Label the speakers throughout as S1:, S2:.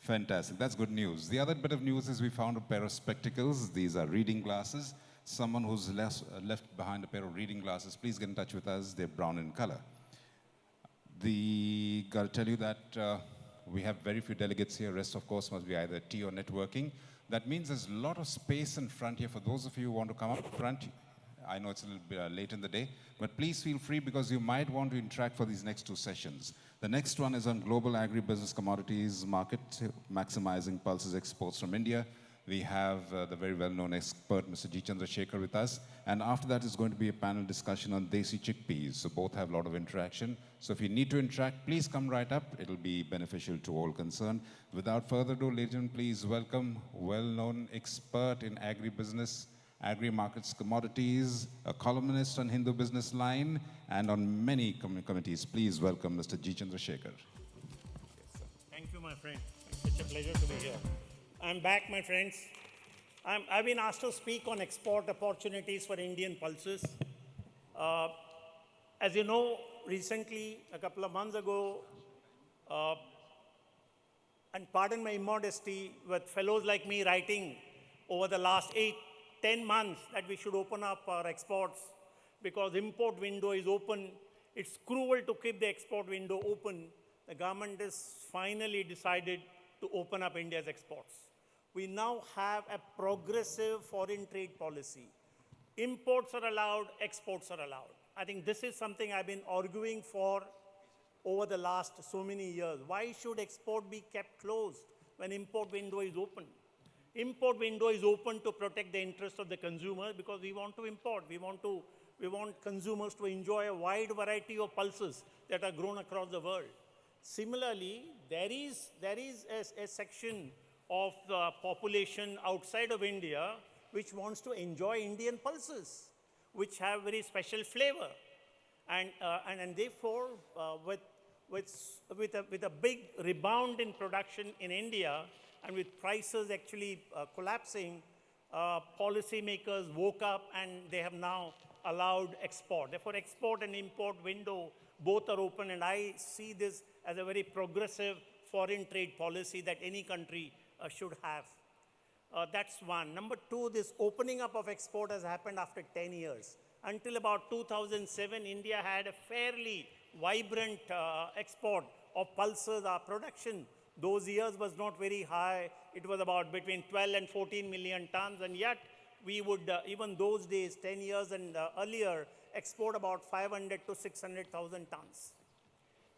S1: Fantastic. That's good news. The other bit of news is we found a pair of spectacles. These are reading glasses. Someone who's left behind a pair of reading glasses, please get in touch with us. They're brown in color. Got to tell you that we have very few delegates here. Rest, of course, must be either tea or networking. That means there's a lot of space in front here for those of you who want to come up front. I know it's a little bit late in the day, but please feel free because you might want to interact for these next two sessions. The next one is on global agribusiness commodities market, maximizing pulses exports from India. We have the very well-known expert, Mr. G. Chandrashekhar, with us. And after that is going to be a panel discussion on desi chickpeas. So both have a lot of interaction. So if you need to interact, please come right up. It'll be beneficial to all concerned. Without further ado, ladies and gentlemen, please welcome well-known expert in agribusiness, agri-markets commodities, a columnist on Hindu Business Line, and on many committees. Please welcome Mr. G. Chandrashekhar.
S2: Thank you, my friend. It's such a pleasure to be here. I'm back, my friends. I've been asked to speak on export opportunities for Indian pulses. As you know, recently, a couple of months ago, and pardon my immodesty, with fellows like me writing over the last 8-10 months that we should open up our exports because import window is open. It's cruel to keep the export window open. The government has finally decided to open up India's exports. We now have a progressive foreign trade policy. Imports are allowed, exports are allowed. I think this is something I've been arguing for over the last so many years. Why should export be kept closed when import window is open? Import window is open to protect the interests of the consumer because we want to import. We want consumers to enjoy a wide variety of pulses that are grown across the world. Similarly, there is a section of the population outside of India which wants to enjoy Indian pulses, which have very special flavor. And therefore, with a big rebound in production in India and with prices actually collapsing, policymakers woke up and they have now allowed export. Therefore, export and import window both are open, and I see this as a very progressive foreign trade policy that any country should have. That's one. Number two, this opening up of export has happened after 10 years. Until about 2007, India had a fairly vibrant export of pulses. Our production those years was not very high. It was about between 12 and 14 million tons, and yet we would, even those days, 10 years and earlier, export about 500 to 600,000 tons.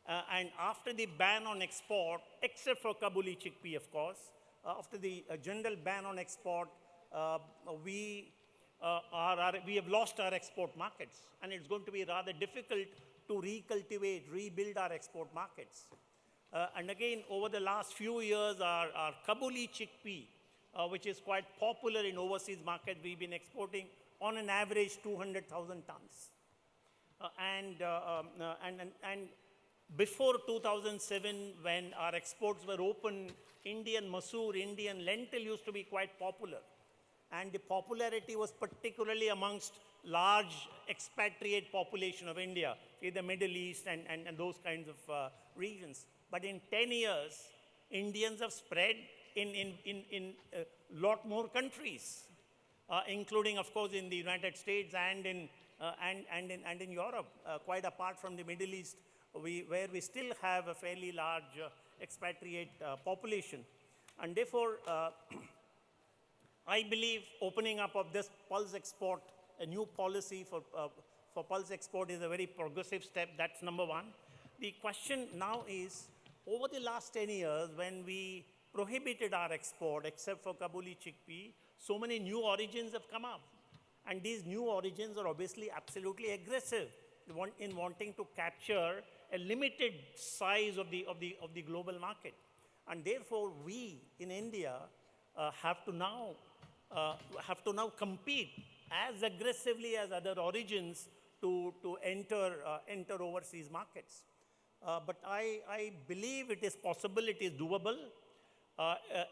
S2: And after the ban on export, except for Kabuli chickpea, of course, after the general ban on export, we have lost our export markets, and it's going to be rather difficult to recultivate, rebuild our export markets. And again, over the last few years, our Kabuli chickpea, which is quite popular in overseas markets, we've been exporting on an average 200,000 tons. And before 2007, when our exports were open, Indian masoor, Indian lentil used to be quite popular. And the popularity was particularly amongst large expatriate population of India, in the Middle East and those kinds of regions. But in 10 years, Indians have spread in a lot more countries, including, of course, in the United States and in Europe, quite apart from the Middle East, where we still have a fairly large expatriate population. And therefore, I believe opening up of this pulse export, a new policy for pulse export is a very progressive step. That's number one. The question now is, over the last 10 years, when we prohibited our export, except for Kabuli chickpea, so many new origins have come up. And these new origins are obviously absolutely aggressive in wanting to capture a limited size of the global market. And therefore, we in India have to now compete as aggressively as other origins to enter overseas markets. But I believe it is possible, it is doable.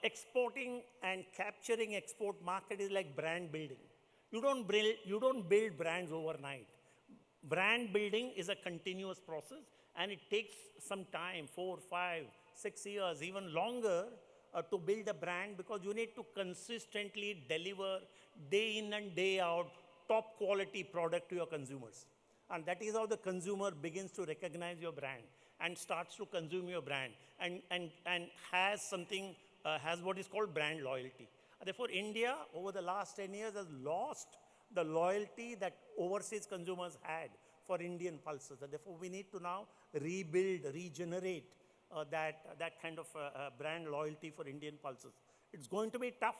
S2: Exporting and capturing export market is like brand building. You don't build brands overnight. Brand building is a continuous process, and it takes some time, 4, 5, 6 years, even longer, to build a brand, because you need to consistently deliver day in and day out top quality product to your consumers. And that is how the consumer begins to recognize your brand and starts to consume your brand and has something, has what is called brand loyalty. Therefore, India over the last 10 years has lost the loyalty that overseas consumers had for Indian pulses. And therefore, we need to now rebuild, regenerate that kind of brand loyalty for Indian pulses. It's going to be tough.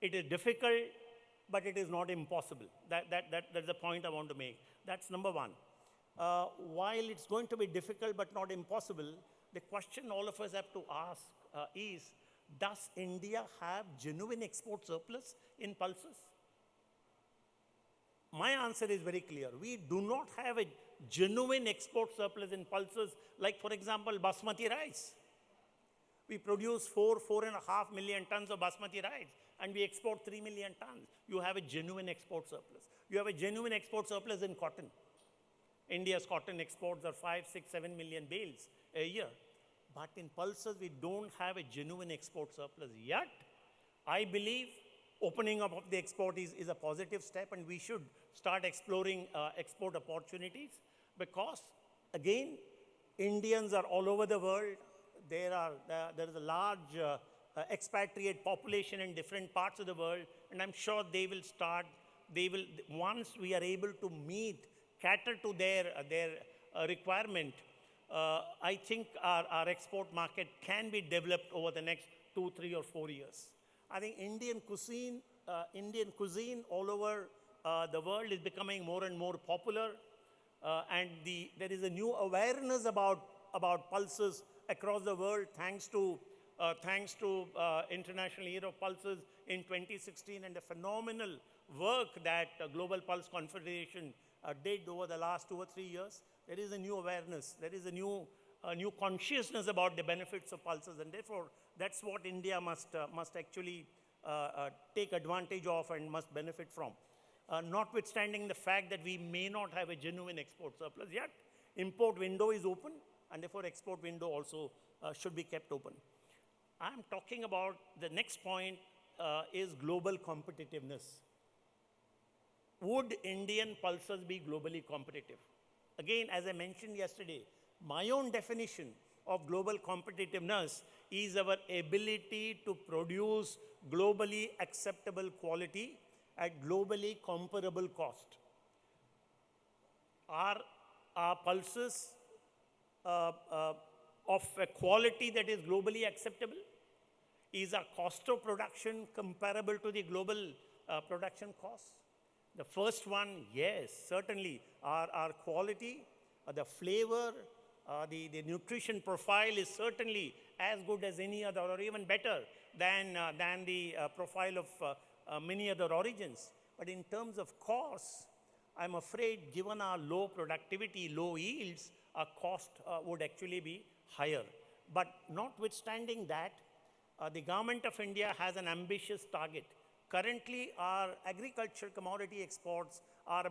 S2: It is difficult, but it is not impossible. That's the point I want to make. That's number one. While it's going to be difficult but not impossible, the question all of us have to ask is, does India have genuine export surplus in pulses? My answer is very clear. We do not have a genuine export surplus in pulses, like, for example, basmati rice. We produce 4.5 million tons of basmati rice, and we export 3 million tons. You have a genuine export surplus. You have a genuine export surplus in cotton. India's cotton exports are 5, 6, 7 million bales a year. But in pulses, we don't have a genuine export surplus yet. I believe opening up of the export is a positive step, and we should start exploring export opportunities, because, again, Indians are all over the world. There is a large expatriate population in different parts of the world, and I'm sure once we are able to cater to their requirement, I think our export market can be developed over the next 2, 3, or 4 years. I think Indian cuisine all over the world is becoming more and more popular, and there is a new awareness about pulses across the world, thanks to International Year of Pulses in 2016, and the phenomenal work that Global Pulse Confederation did over the last 2 or 3 years. There is a new awareness. There is a new consciousness about the benefits of pulses, and therefore that's what India must actually take advantage of and must benefit from. Notwithstanding the fact that we may not have a genuine export surplus yet, import window is open, and therefore export window also should be kept open. I'm talking about the next point is global competitiveness. Would Indian pulses be globally competitive? Again, as I mentioned yesterday, my own definition of global competitiveness is our ability to produce globally acceptable quality at globally comparable cost. Are our pulses of a quality that is globally acceptable? Is our cost of production comparable to the global production costs? The first one, yes, certainly. Our quality, the flavor, the nutrition profile is certainly as good as any other, or even better than the profile of many other origins. But in terms of costs, I'm afraid, given our low productivity, low yields, our cost would actually be higher. But notwithstanding that, the government of India has an ambitious target. Currently, our agriculture commodity exports are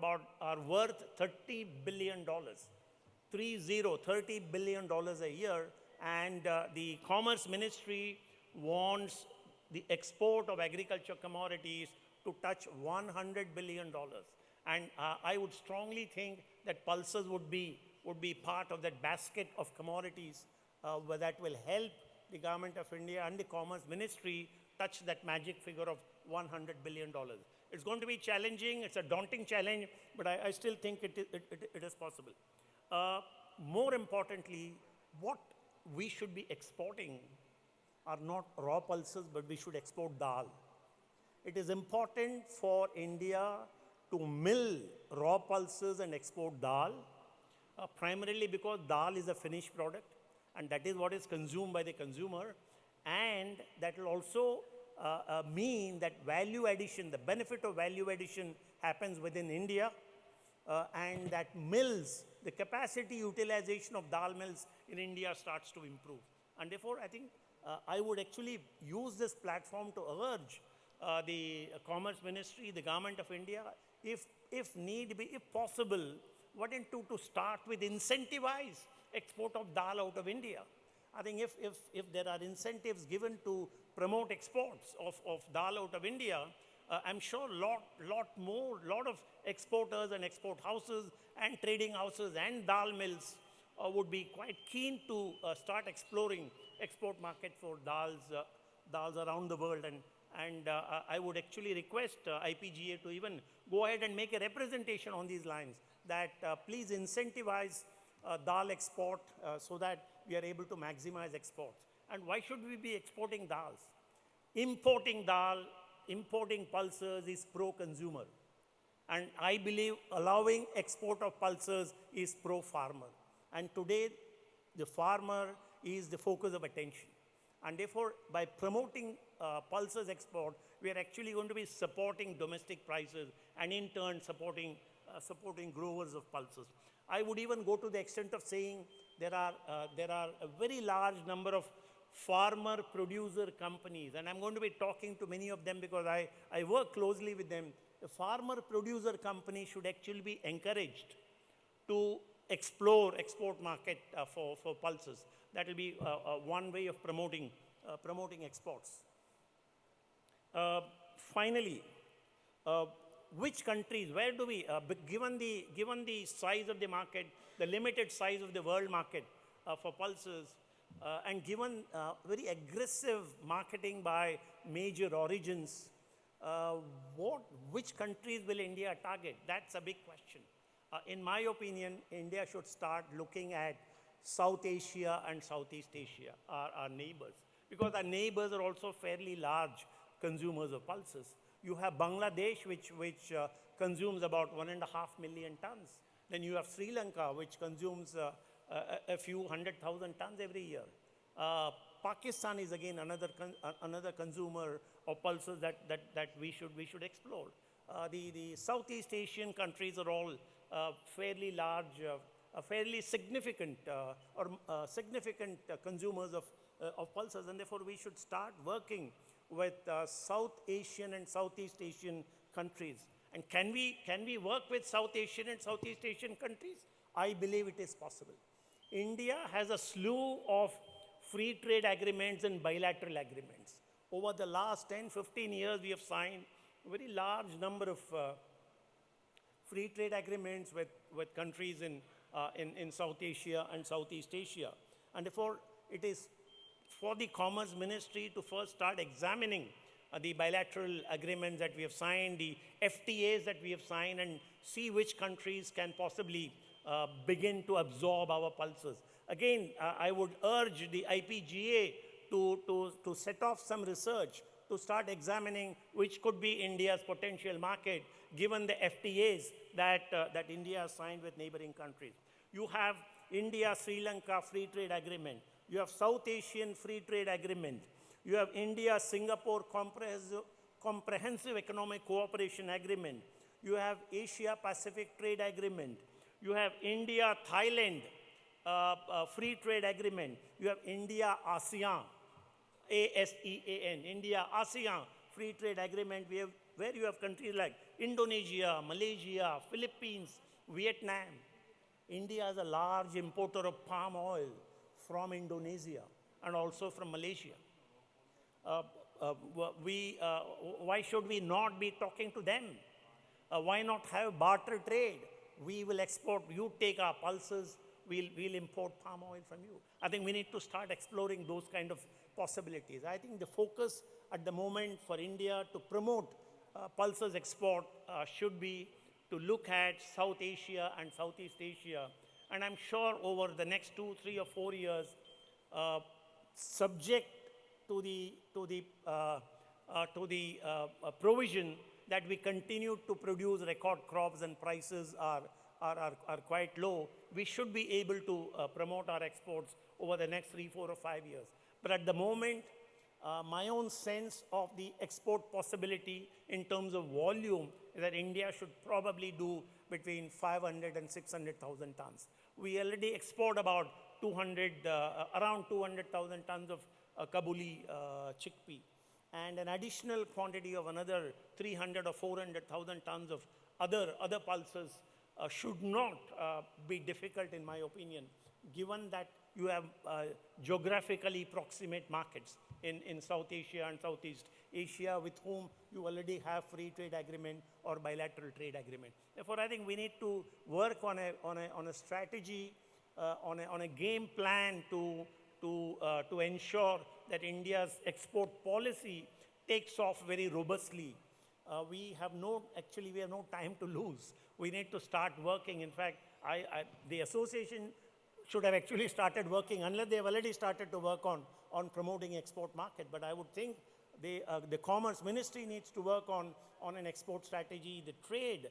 S2: worth $30 billion. $30 billion a year, and the Commerce Ministry wants the export of agriculture commodities to touch $100 billion. And I would strongly think that pulses would be part of that basket of commodities that will help the government of India and the Commerce Ministry touch that magic figure of $100 billion. It's going to be challenging. It's a daunting challenge, but I still think it is possible. More importantly, what we should be exporting are not raw pulses, but we should export dal. It is important for India to mill raw pulses and export dal, primarily because dal is a finished product, and that is what is consumed by the consumer, and that will also mean that value addition, the benefit of value addition happens within India, and that mills, the capacity utilization of dal mills in India starts to improve. And therefore, I think I would actually use this platform to urge the Commerce Ministry, the Government of India, if need be, if possible, to start with incentivize export of dal out of India. I think if there are incentives given to promote exports of dal out of India, I'm sure lot of exporters and export houses and trading houses and dal mills would be quite keen to start exploring export market for dals around the world. And I would actually request IPGA to even go ahead and make a representation on these lines that please incentivize dal export so that we are able to maximize exports. And why should we be exporting dals? Importing dal, importing pulses is pro-consumer. And I believe allowing export of pulses is pro-farmer. And today, the farmer is the focus of attention. And therefore, by promoting pulses export, we are actually going to be supporting domestic prices and in turn supporting growers of pulses. I would even go to the extent of saying there are a very large number of farmer producer companies, and I'm going to be talking to many of them because I work closely with them. The farmer producer company should actually be encouraged to explore export market for pulses. That will be one way of promoting exports. Finally, which countries, where do we, given the size of the market, the limited size of the world market for pulses, and given very aggressive marketing by major origins, which countries will India target? That's a big question. In my opinion, India should start looking at South Asia and Southeast Asia, our neighbors, because our neighbors are also fairly large consumers of pulses. You have Bangladesh, which consumes about 1.5 million tons. Then you have Sri Lanka, which consumes a few 100,000 tons every year. Pakistan is again another consumer of pulses that we should explore. The Southeast Asian countries are all fairly large, fairly significant significant consumers of pulses, and therefore we should start working with South Asian and Southeast Asian countries. And can we work with South Asian and Southeast Asian countries? I believe it is possible. India has a slew of free trade agreements and bilateral agreements. Over the last 10, 15 years, we have signed a very large number of free trade agreements with countries in South Asia and Southeast Asia. And therefore, it is for the Commerce Ministry to first start examining the bilateral agreements that we have signed, the FTAs that we have signed, and see which countries can possibly begin to absorb our pulses. Again, I would urge the IPGA to set off some research to start examining which could be India's potential market, given the FTAs that India has signed with neighboring countries. You have India-Sri Lanka Free Trade Agreement. You have South Asian Free Trade Agreement. You have India-Singapore Comprehensive Economic Cooperation Agreement. You have Asia-Pacific Trade Agreement. You have India-Thailand Free Trade Agreement. You have India-ASEAN, ASEAN, India-ASEAN Free Trade Agreement, where you have countries like Indonesia, Malaysia, Philippines, Vietnam. India is a large importer of palm oil from Indonesia and also from Malaysia. Why should we not be talking to them? Why not have barter trade? We will export, you take our pulses, we'll import palm oil from you. I think we need to start exploring those kind of possibilities. I think the focus at the moment for India to promote pulses export should be to look at South Asia and Southeast Asia. And I'm sure over the next 2, 3, or 4 years, subject to the provision that we continue to produce record crops and prices are quite low, we should be able to promote our exports over the next 3, 4, or 5 years. But at the moment, my own sense of the export possibility in terms of volume is that India should probably do between 500 and 600,000 tons. We already export about around 200,000 tons of Kabuli chickpea, and an additional quantity of another 300 or 400,000 tons of other pulses should not be difficult, in my opinion, given that You have geographically proximate markets in South Asia and Southeast Asia with whom you already have free trade agreement or bilateral trade agreement. Therefore, I think we need to work on a strategy, on a game plan to ensure that India's export policy takes off very robustly. We have no time to lose. We need to start working. In fact, the association should have actually started working, unless they have already started to work on promoting export market. But I would think the Commerce Ministry needs to work on an export strategy. The trade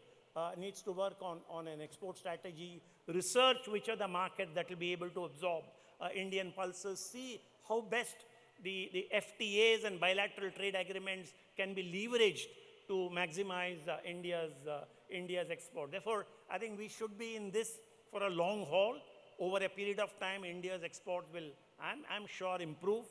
S2: needs to work on an export strategy. Research which are the markets that will be able to absorb Indian pulses. See how best the FTAs and bilateral trade agreements can be leveraged to maximize India's export. Therefore, I think we should be in this for a long haul. Over a period of time, India's export will, I'm sure, improve.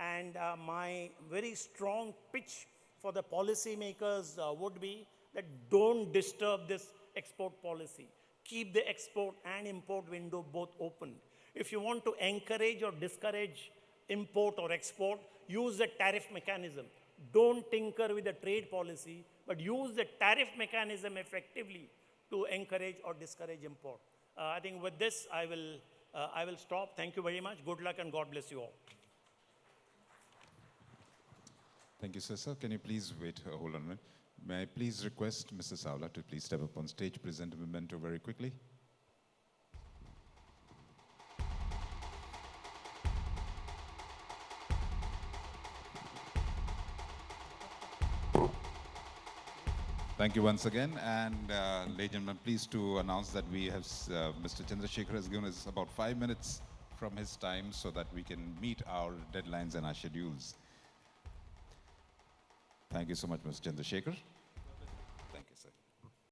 S2: And my very strong pitch for the policymakers would be that don't disturb this export policy. Keep the export and import window both open. If you want to encourage or discourage import or export, use the tariff mechanism. Don't tinker with the trade policy, but use the tariff mechanism effectively to encourage or discourage import. I think with this, I will stop. Thank you very much. Good luck and God bless you all.
S1: Thank you, sir. Can you please wait? Hold on a minute. May I please request Mr. Savla to please step up on stage, present a memento very quickly. Thank you once again. And ladies and gentlemen, pleased to announce that we have Mr. Chandrashekhar has given us about 5 minutes from his time so that we can meet our deadlines and our schedules. Thank you so much, Mr. Chandrashekhar.